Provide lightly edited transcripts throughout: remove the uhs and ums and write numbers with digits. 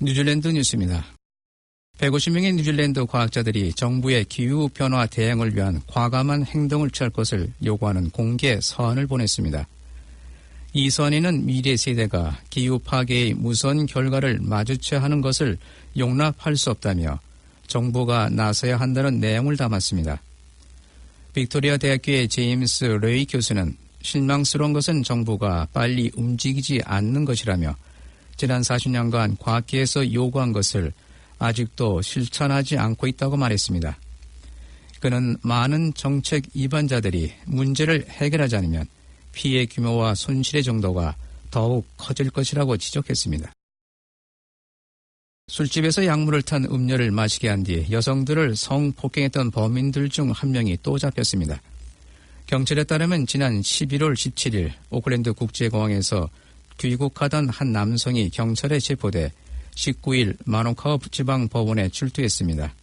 뉴질랜드 뉴스입니다. 150명의 뉴질랜드 과학자들이 정부의 기후변화 대응을 위한 과감한 행동을 취할 것을 요구하는 공개 서한을 보냈습니다. 이 서한에는 미래 세대가 기후 파괴의 무서운 결과를 마주쳐야 하는 것을 용납할 수 없다며 정부가 나서야 한다는 내용을 담았습니다. 빅토리아 대학교의 제임스 레이 교수는 실망스러운 것은 정부가 빨리 움직이지 않는 것이라며 지난 40년간 과학계에서 요구한 것을 아직도 실천하지 않고 있다고 말했습니다. 그는 많은 정책 위반자들이 문제를 해결하지 않으면 피해 규모와 손실의 정도가 더욱 커질 것이라고 지적했습니다. 술집에서 약물을 탄 음료를 마시게 한 뒤 여성들을 성폭행했던 범인들 중 한 명이 또 잡혔습니다. 경찰에 따르면 지난 11월 17일 오클랜드 국제공항에서 귀국하던 한 남성이 경찰에 체포돼 19일 마노카우 지방법원에 출두했습니다.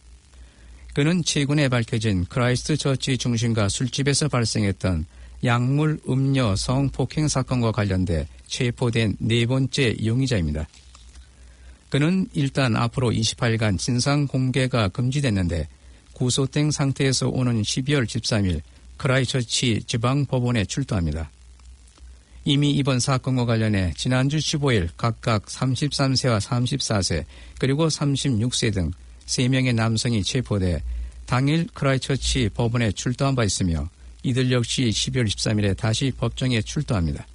그는 최근에 밝혀진 크라이스트 처치 중심가 술집에서 발생했던 약물 음료 성폭행 사건과 관련돼 체포된 네 번째 용의자입니다. 그는 일단 앞으로 28일간 진상 공개가 금지됐는데 구속된 상태에서 오는 12월 13일 크라이스트처치 지방법원에 출두합니다. 이미 이번 사건과 관련해 지난주 15일 각각 33세와 34세 그리고 36세 등 3명의 남성이 체포돼 당일 크라이스트처치 법원에 출두한 바 있으며 이들 역시 12월 13일에 다시 법정에 출두합니다.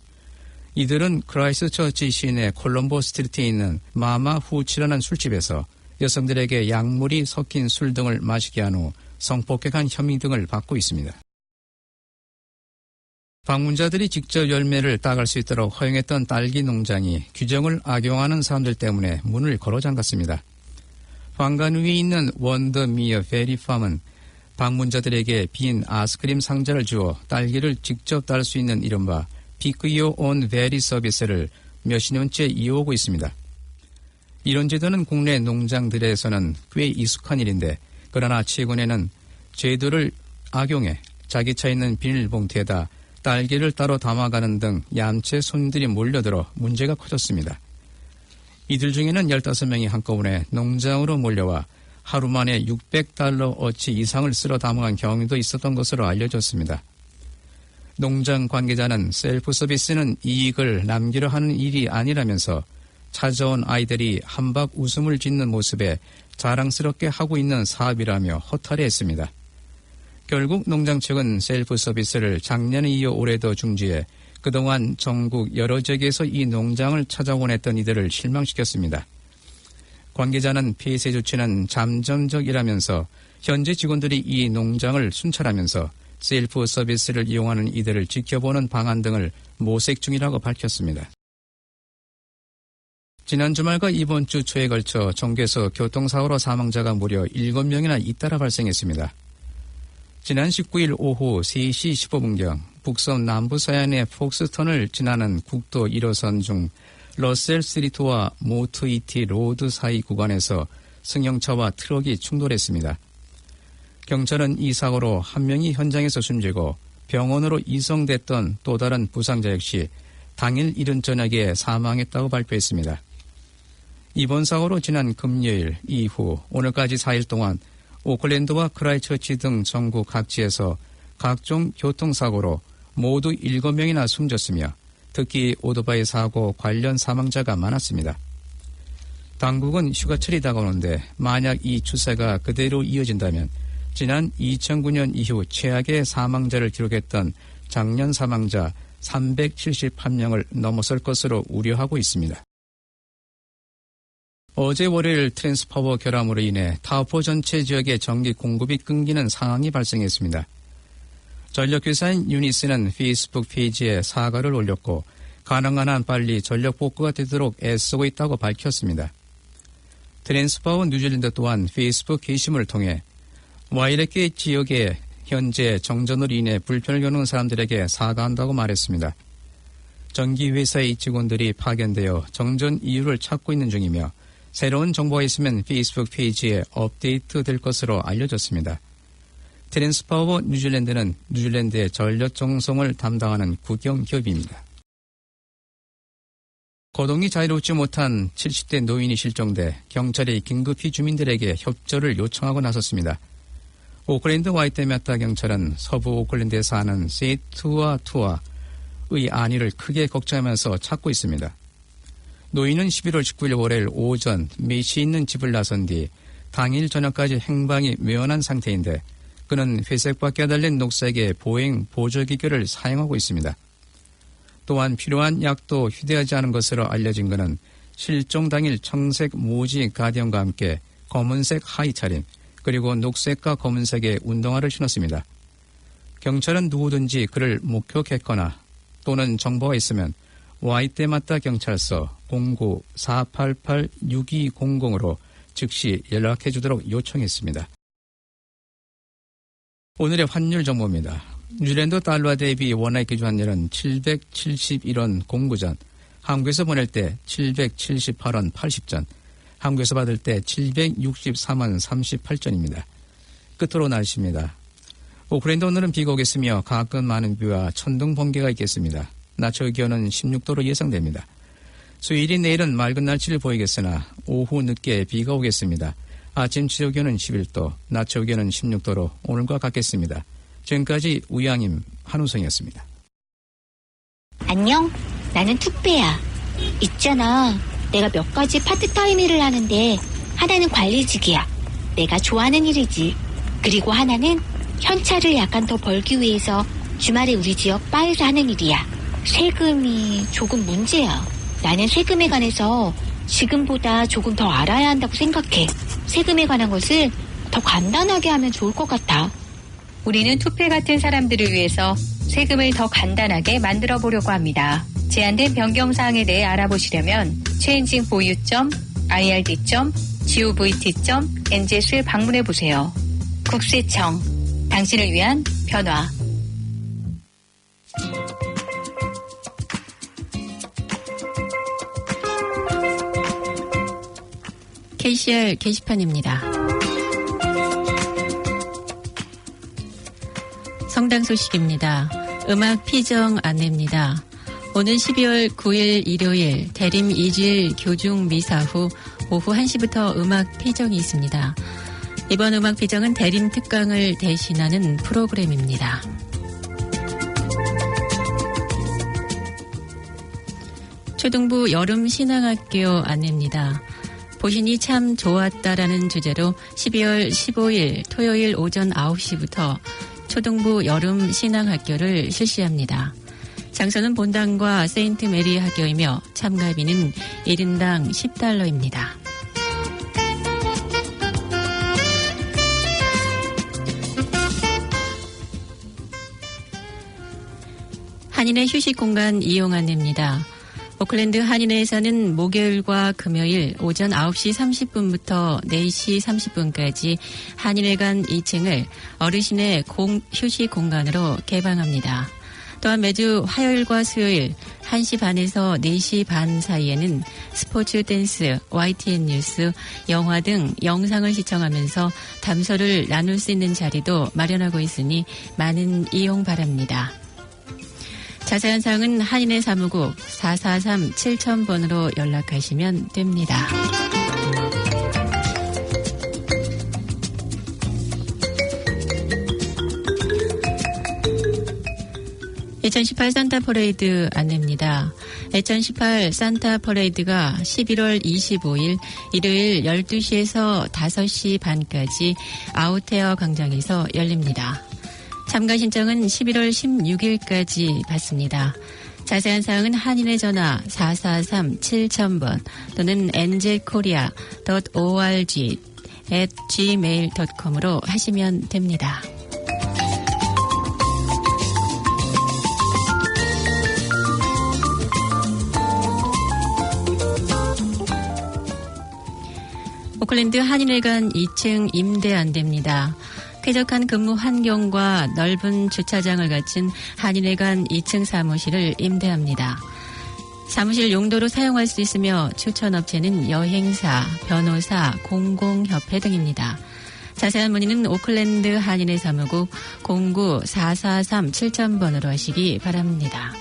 이들은 크라이스트처치 시내 콜럼보 스트리트에 있는 마마 후치라는 술집에서 여성들에게 약물이 섞인 술 등을 마시게 한 후 성폭행한 혐의 등을 받고 있습니다. 방문자들이 직접 열매를 따갈 수 있도록 허용했던 딸기 농장이 규정을 악용하는 사람들 때문에 문을 걸어 잠갔습니다. 황간 위에 있는 원더미어 베리팜은 방문자들에게 빈 아이스크림 상자를 주어 딸기를 직접 딸 수 있는 이른바 Pick Your Own Berry 서비스를 몇십 년째 이어오고 있습니다. 이런 제도는 국내 농장들에서는 꽤 익숙한 일인데 그러나 최근에는 제도를 악용해 자기 차 있는 비닐봉투에다 딸기를 따로 담아가는 등 얌체 손님들이 몰려들어 문제가 커졌습니다. 이들 중에는 15명이 한꺼번에 농장으로 몰려와 하루 만에 $600어치 이상을 쓸어 담아간 경우도 있었던 것으로 알려졌습니다. 농장 관계자는 셀프 서비스는 이익을 남기려 하는 일이 아니라면서 찾아온 아이들이 한박 웃음을 짓는 모습에 자랑스럽게 하고 있는 사업이라며 허탈해했습니다. 결국 농장 측은 셀프 서비스를 작년에 이어 올해도 중지해 그동안 전국 여러 지역에서 이 농장을 찾아오곤 했던 이들을 실망시켰습니다. 관계자는 폐쇄 조치는 잠정적이라면서 현재 직원들이 이 농장을 순찰하면서 셀프 서비스를 이용하는 이들을 지켜보는 방안 등을 모색 중이라고 밝혔습니다. 지난 주말과 이번 주 초에 걸쳐 전국에서 교통사고로 사망자가 무려 7명이나 잇따라 발생했습니다. 지난 19일 오후 3시 15분경 북섬 남부 서해안의 폭스턴을 지나는 국도 1호선 중 러셀 스트리트와 모트이티 로드 사이 구간에서 승용차와 트럭이 충돌했습니다. 경찰은 이 사고로 한 명이 현장에서 숨지고 병원으로 이송됐던 또 다른 부상자 역시 당일 이른 저녁에 사망했다고 발표했습니다. 이번 사고로 지난 금요일 이후 오늘까지 4일 동안 오클랜드와 크라이스트처치 등 전국 각지에서 각종 교통사고로 모두 7명이나 숨졌으며 특히 오토바이 사고 관련 사망자가 많았습니다. 당국은 휴가철이 다가오는데 만약 이 추세가 그대로 이어진다면 지난 2009년 이후 최악의 사망자를 기록했던 작년 사망자 378명을 넘어설 것으로 우려하고 있습니다. 어제 월요일 트랜스파워 결함으로 인해 타오포 전체 지역의 전기 공급이 끊기는 상황이 발생했습니다. 전력회사인 유니스는 페이스북 페이지에 사과를 올렸고 가능한 한 빨리 전력 복구가 되도록 애쓰고 있다고 밝혔습니다. 트랜스파워 뉴질랜드 또한 페이스북 게시물을 통해 와이레케 지역에 현재 정전으로 인해 불편을 겪는 사람들에게 사과한다고 말했습니다. 전기회사의 직원들이 파견되어 정전 이유를 찾고 있는 중이며 새로운 정보가 있으면 페이스북 페이지에 업데이트 될 것으로 알려졌습니다. 트랜스파워 뉴질랜드는 뉴질랜드의 전력 정성을 담당하는 국영기업입니다. 거동이 자유롭지 못한 70대 노인이 실종돼 경찰이 긴급히 주민들에게 협조를 요청하고 나섰습니다. 오클랜드 와이테마타 경찰은 서부 오클랜드에 사는 세투아 투아의 안위를 크게 걱정하면서 찾고 있습니다. 노인은 11월 19일 월요일 오전 메시 있는 집을 나선 뒤 당일 저녁까지 행방이 묘연한 상태인데 그는 회색바퀴가 달린 녹색의 보행 보조기계를 사용하고 있습니다. 또한 필요한 약도 휴대하지 않은 것으로 알려진 그는 실종 당일 청색 모지 가디언과 함께 검은색 하의 차림 그리고 녹색과 검은색의 운동화를 신었습니다. 경찰은 누구든지 그를 목격했거나 또는 정보가 있으면 와이테마타 경찰서 09-488-6200으로 즉시 연락해 주도록 요청했습니다. 오늘의 환율 정보입니다. 뉴질랜드 달러 대비 원화의 기준 환율은 771원 09전, 한국에서 보낼 때 778원 80전, 한국에서 받을 때 764원 38전입니다. 끝으로 날씨입니다. 오클랜드 오늘은 비가 오겠으며 가끔 많은 비와 천둥 번개가 있겠습니다. 낮 최고 기온은 16도로 예상됩니다. 수요일인 내일은 맑은 날씨를 보이겠으나 오후 늦게 비가 오겠습니다. 아침 최고 기온은 11도, 낮 최고 기온은 16도로 오늘과 같겠습니다. 지금까지 우양임 한우성이었습니다. 안녕, 나는 투페야. 있잖아, 내가 몇 가지 파트타임 일을 하는데 하나는 관리직이야. 내가 좋아하는 일이지. 그리고 하나는 현찰을 약간 더 벌기 위해서 주말에 우리 지역 바에서 하는 일이야. 세금이 조금 문제야. 나는 세금에 관해서 지금보다 조금 더 알아야 한다고 생각해. 세금에 관한 것을 더 간단하게 하면 좋을 것 같아. 우리는 투페 같은 사람들을 위해서 세금을 더 간단하게 만들어 보려고 합니다. 제한된 변경사항에 대해 알아보시려면 changing보유.ird.gov.nz를 방문해 보세요. 국세청, 당신을 위한 변화. KCR 게시판입니다. 성당 소식입니다. 음악 피정 안내입니다. 오는 12월 9일 일요일 대림 2주일 교중 미사 후 오후 1시부터 음악 피정이 있습니다. 이번 음악 피정은 대림 특강을 대신하는 프로그램입니다. 초등부 여름 신앙학교 안내입니다. 보신이 참 좋았다라는 주제로 12월 15일 토요일 오전 9시부터 초등부 여름 신앙학교를 실시합니다. 장소는 본당과 세인트 메리 학교이며 참가비는 1인당 $10입니다. 한인의 휴식 공간 이용 안내입니다. 오클랜드 한인회에서는 목요일과 금요일 오전 9시 30분부터 4시 30분까지 한인회관 2층을 어르신의 휴식 공간으로 개방합니다. 또한 매주 화요일과 수요일 1시 반에서 4시 반 사이에는 스포츠, 댄스, YTN 뉴스, 영화 등 영상을 시청하면서 담소를 나눌 수 있는 자리도 마련하고 있으니 많은 이용 바랍니다. 자세한 사항은 한인회 사무국 443-7000번으로 연락하시면 됩니다. (2018) 산타 퍼레이드 안내입니다. 2018 산타 퍼레이드가 11월 25일 일요일 12시에서 5시 반까지 아웃헤어 광장에서 열립니다. 참가 신청은 11월 16일까지 받습니다. 자세한 사항은 한인회 전화 443-7000번 또는 nzkorea.org@gmail.com으로 하시면 됩니다. 오클랜드 한인회관 2층 임대 안 됩니다. 쾌적한 근무 환경과 넓은 주차장을 갖춘 한인회관 2층 사무실을 임대합니다. 사무실 용도로 사용할 수 있으며 추천 업체는 여행사, 변호사, 공공협회 등입니다. 자세한 문의는 오클랜드 한인회 사무국 09-443-7000번으로 하시기 바랍니다.